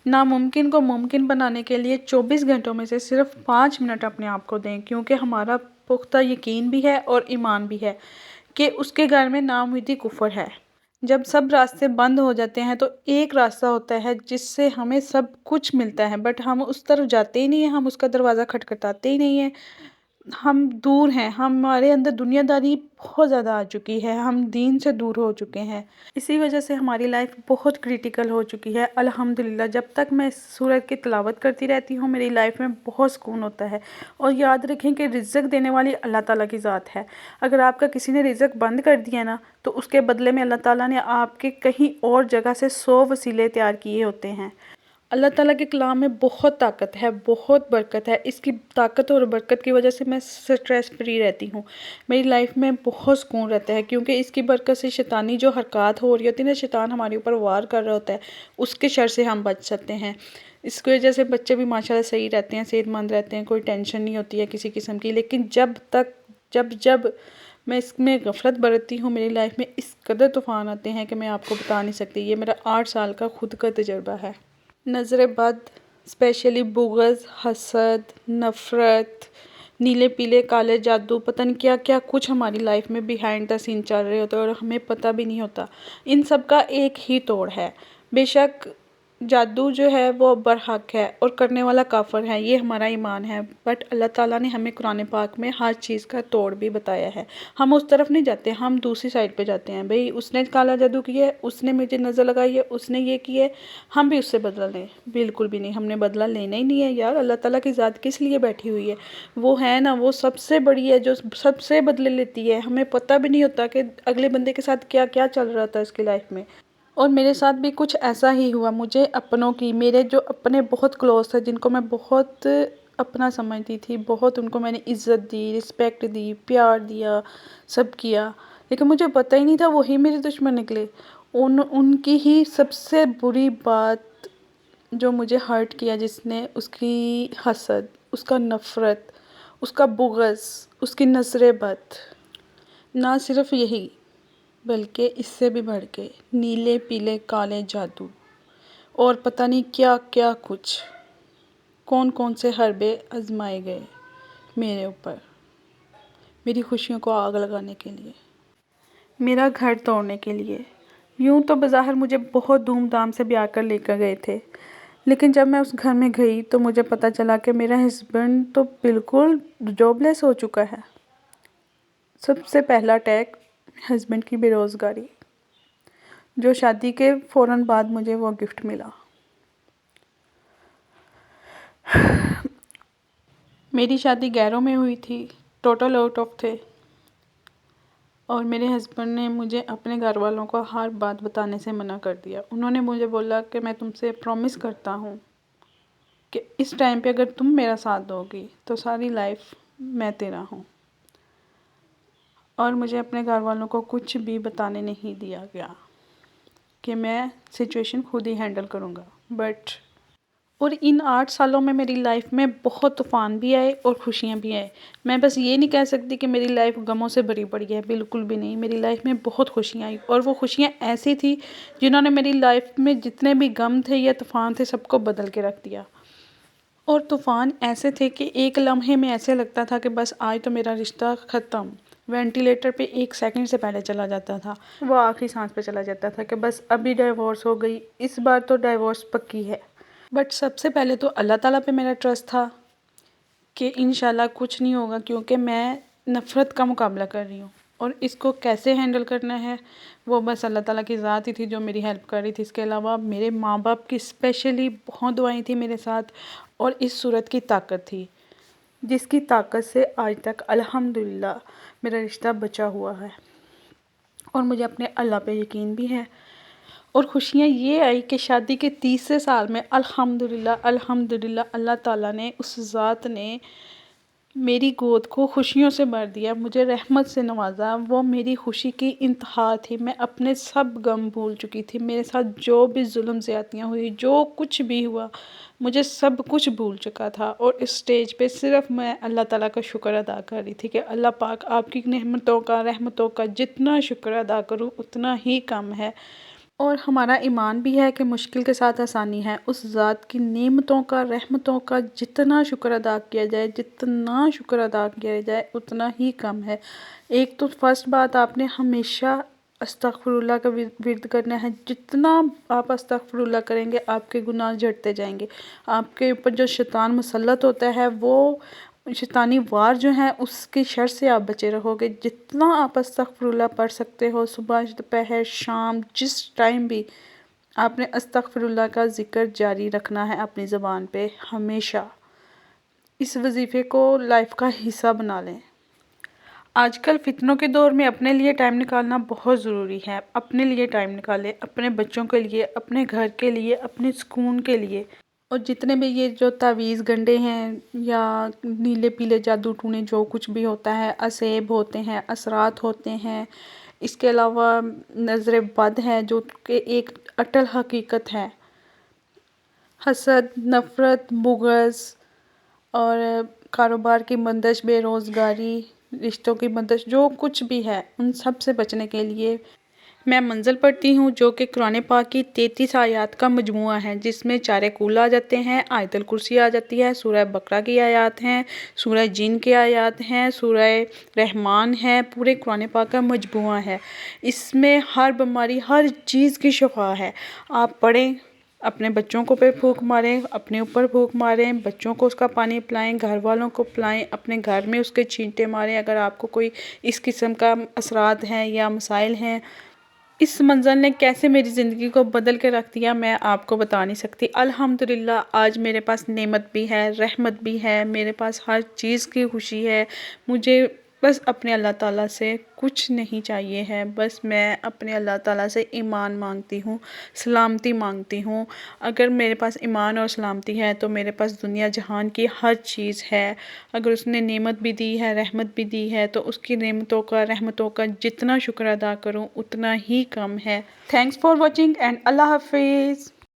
ناممکن کو ممکن بنانے کے لیے 24 گھنٹوں میں سے صرف 5 منٹ اپنے آپ کو دیں، کیونکہ ہمارا پختہ یقین بھی ہے اور ایمان بھی ہے کہ اس کے گھر میں ناامیدی کفر ہے۔ جب سب راستے بند ہو جاتے ہیں تو ایک راستہ ہوتا ہے جس سے ہمیں سب کچھ ملتا ہے، بٹ ہم اس طرف جاتے ہی نہیں ہیں، ہم اس کا دروازہ کھٹکھٹاتے ہی نہیں ہیں، ہم دور ہیں، ہمارے اندر دنیا داری بہت زیادہ آ چکی ہے، ہم دین سے دور ہو چکے ہیں۔ اسی وجہ سے ہماری لائف بہت کریٹیکل ہو چکی ہے۔ الحمدللہ جب تک میں اس سورت کی تلاوت کرتی رہتی ہوں میری لائف میں بہت سکون ہوتا ہے۔ اور یاد رکھیں کہ رزق دینے والی اللہ تعالیٰ کی ذات ہے۔ اگر آپ کا کسی نے رزق بند کر دیا نا تو اس کے بدلے میں اللہ تعالیٰ نے آپ کے کہیں اور جگہ سے 100 وسیلے تیار کیے ہوتے ہیں۔ اللہ تعالیٰ کے کلام میں بہت طاقت ہے، بہت برکت ہے۔ اس کی طاقت اور برکت کی وجہ سے میں سٹریس فری رہتی ہوں، میری لائف میں بہت سکون رہتا ہے، کیونکہ اس کی برکت سے شیطانی جو حرکات ہو رہی ہوتی ہیں نا، شیطان ہمارے اوپر وار کر رہا ہوتا ہے، اس کے شر سے ہم بچ سکتے ہیں۔ اس کی وجہ سے بچے بھی ماشاءاللہ صحیح رہتے ہیں، صحت مند رہتے ہیں، کوئی ٹینشن نہیں ہوتی ہے کسی قسم کی۔ لیکن جب میں اس میں غفلت برتتی ہوں میری لائف میں اس قدر طوفان آتے ہیں کہ میں آپ کو بتا نہیں سکتی۔ یہ میرا 8 سال کا خود کا تجربہ ہے۔ نظر بد، اسپیشلی بغض، حسد، نفرت، نیلے پیلے کالے جادو، پتہ نہیں کیا کیا کچھ ہماری لائف میں بیہائنڈ دا سین چل رہے ہوتے ہیں اور ہمیں پتہ بھی نہیں ہوتا۔ ان سب کا ایک ہی توڑ ہے، بے شک جادو جو ہے وہ برحق ہے اور کرنے والا کافر ہے، یہ ہمارا ایمان ہے، بٹ اللہ تعالیٰ نے ہمیں قرآن پاک میں ہر چیز کا توڑ بھی بتایا ہے۔ ہم اس طرف نہیں جاتے، ہم دوسری سائڈ پہ جاتے ہیں، بھئی اس نے کالا جادو کیا ہے، اس نے مجھے نظر لگائی ہے، اس نے یہ کیا ہے، ہم بھی اس سے بدلہ لیں۔ بالکل بھی نہیں، ہم نے بدلہ لینا ہی نہیں ہے یار۔ اللہ تعالیٰ کی ذات کس لیے بیٹھی ہوئی ہے؟ وہ ہے نا، وہ سب سے بڑی ہے جو سب سے بدلے لیتی ہے۔ ہمیں پتہ بھی نہیں ہوتا کہ اگلے بندے کے ساتھ کیا کیا چل رہا تھا اس کی لائف میں۔ اور میرے ساتھ بھی کچھ ایسا ہی ہوا۔ مجھے اپنوں کی، میرے جو اپنے بہت کلوز تھے، جن کو میں بہت اپنا سمجھتی تھی، بہت ان کو میں نے عزت دی، رسپیکٹ دی، پیار دیا، سب کیا، لیکن مجھے پتہ ہی نہیں تھا وہی میرے دشمن نکلے۔ ان کی ہی سب سے بری بات جو مجھے ہرٹ کیا، جس نے اس کی حسد، اس کا نفرت، اس کا بغض، اس کی نظر بد، نہ صرف یہی بلکہ اس سے بھی بڑھ کے نیلے پیلے کالے جادو اور پتہ نہیں کیا کیا کچھ، کون کون سے حربے آزمائے گئے میرے اوپر، میری خوشیوں کو آگ لگانے کے لیے، میرا گھر توڑنے کے لیے۔ یوں تو بظاہر مجھے بہت دھوم دھام سے بیاہ کر لے کر گئے تھے، لیکن جب میں اس گھر میں گئی تو مجھے پتہ چلا کہ میرا ہسبینڈ تو بالکل جاب لیس ہو چکا ہے۔ سب سے پہلا اٹیک ہسبینڈ کی بے روزگاری، جو شادی کے فوراً بعد مجھے وہ گفٹ ملا۔ میری شادی گیروں میں ہوئی تھی، ٹوٹل آؤٹ آف تھے، اور میرے ہسبینڈ نے مجھے اپنے گھر والوں کو ہر بات بتانے سے منع کر دیا۔ انہوں نے مجھے بولا کہ میں تم سے پرومس کرتا ہوں کہ اس ٹائم پہ اگر تم میرا ساتھ دو گی تو ساری لائف میں تیرا ہوں، اور مجھے اپنے گھر والوں کو کچھ بھی بتانے نہیں دیا گیا کہ میں سچویشن خود ہی ہینڈل کروں گا۔ اور ان 8 سالوں میں میری لائف میں بہت طوفان بھی آئے اور خوشیاں بھی آئے۔ میں بس یہ نہیں کہہ سکتی کہ میری لائف غموں سے بھری پڑی ہے، بالکل بھی نہیں۔ میری لائف میں بہت خوشیاں آئی، اور وہ خوشیاں ایسی تھی جنہوں نے میری لائف میں جتنے بھی غم تھے یا طوفان تھے سب کو بدل کے رکھ دیا۔ اور طوفان ایسے تھے کہ ایک لمحے میں ایسے لگتا تھا کہ بس آج تو میرا رشتہ ختم، وینٹیلیٹر پہ 1 سیکنڈ سے پہلے چلا جاتا تھا، وہ آخری سانس پہ چلا جاتا تھا کہ بس ابھی ڈائیورس ہو گئی، اس بار تو ڈائیورس پکی ہے۔ بٹ سب سے پہلے تو اللہ تعالیٰ پہ میرا ٹرسٹ تھا کہ انشاءاللہ کچھ نہیں ہوگا، کیونکہ میں نفرت کا مقابلہ کر رہی ہوں، اور اس کو کیسے ہینڈل کرنا ہے وہ بس اللہ تعالیٰ کی ذات ہی تھی جو میری ہیلپ کر رہی تھی۔ اس کے علاوہ میرے ماں باپ کی اسپیشلی بہت دعائیں تھیں میرے ساتھ، اور اس صورت کی طاقت تھی جس کی طاقت سے آج تک الحمدللہ میرا رشتہ بچا ہوا ہے، اور مجھے اپنے اللہ پہ یقین بھی ہے۔ اور خوشیاں یہ آئی کہ شادی کے 30 سال میں الحمدللہ اللہ تعالیٰ نے، اس ذات نے میری گود کو خوشیوں سے بھر دیا، مجھے رحمت سے نوازا۔ وہ میری خوشی کی انتہا تھی، میں اپنے سب غم بھول چکی تھی، میرے ساتھ جو بھی ظلم زیادتیاں ہوئی، جو کچھ بھی ہوا، مجھے سب کچھ بھول چکا تھا، اور اس سٹیج پہ صرف میں اللہ تعالیٰ کا شکر ادا کر رہی تھی کہ اللہ پاک آپ کی نعمتوں کا، رحمتوں کا جتنا شکر ادا کروں اتنا ہی کم ہے۔ اور ہمارا ایمان بھی ہے کہ مشکل کے ساتھ آسانی ہے۔ اس ذات کی نعمتوں کا، رحمتوں کا جتنا شکر ادا کیا جائے، جتنا شکر ادا کیا جائے اتنا ہی کم ہے۔ ایک تو فرسٹ بات، آپ نے ہمیشہ استغفر اللہ کا ورد کرنا ہے۔ جتنا آپ استغفر اللہ کریں گے آپ کے گناہ جھڑتے جائیں گے۔ آپ کے اوپر جو شیطان مسلط ہوتا ہے وہ شیطانی وار جو ہیں اس کی شر سے آپ بچے رہو گے۔ جتنا آپ استغفر اللہ پڑھ سکتے ہو، صبح دوپہر شام جس ٹائم بھی، آپ نے استغفر اللہ کا ذکر جاری رکھنا ہے اپنی زبان پہ ہمیشہ۔ اس وظیفے کو لائف کا حصہ بنا لیں۔ آج کل فتنوں کے دور میں اپنے لیے ٹائم نکالنا بہت ضروری ہے۔ اپنے لیے ٹائم نکالیں، اپنے بچوں کے لیے، اپنے گھر کے لیے، اپنے سکون کے لیے۔ اور جتنے بھی یہ جو تعویذ گنڈے ہیں یا نیلے پیلے جادو ٹونے جو کچھ بھی ہوتا ہے، اسیب ہوتے ہیں، اثرات ہوتے ہیں، اس کے علاوہ نظر بد ہے جو کہ ایک اٹل حقیقت ہے، حسد، نفرت، بغض اور کاروبار کی بندش، بے روزگاری، رشتوں کی بندش، جو کچھ بھی ہے ان سب سے بچنے کے لیے میں منزل پڑھتی ہوں، جو کہ قرآن پاک کی 33 آیات کا مجموعہ ہے، جس میں 4 کول آ جاتے ہیں، آیت الکرسی آ جاتی ہے، سورہ بقرہ کی آیات ہیں، سورہ جن کی آیات ہیں، سورہ رحمان ہے، پورے قرآن پاک کا مجموعہ ہے۔ اس میں ہر بیماری، ہر چیز کی شفا ہے۔ آپ پڑھیں، اپنے بچوں کو پہ پھونک ماریں، اپنے اوپر پھونک ماریں، بچوں کو اس کا پانی پلائیں، گھر والوں کو پلائیں، اپنے گھر میں اس کے چھینٹے ماریں اگر آپ کو کوئی اس قسم کا اثرات ہیں یا مسائل ہیں۔ اس منزل نے کیسے میری زندگی کو بدل کے رکھ دیا میں آپ کو بتا نہیں سکتی۔ الحمدللہ آج میرے پاس نعمت بھی ہے، رحمت بھی ہے، میرے پاس ہر چیز کی خوشی ہے۔ مجھے بس اپنے اللہ تعالیٰ سے کچھ نہیں چاہیے ہے، بس میں اپنے اللہ تعالیٰ سے ایمان مانگتی ہوں، سلامتی مانگتی ہوں۔ اگر میرے پاس ایمان اور سلامتی ہے تو میرے پاس دنیا جہان کی ہر چیز ہے۔ اگر اس نے نعمت بھی دی ہے، رحمت بھی دی ہے، تو اس کی نعمتوں کا، رحمتوں کا جتنا شکر ادا کروں اتنا ہی کم ہے۔ تھینکس فار واچنگ اینڈ اللہ حافظ۔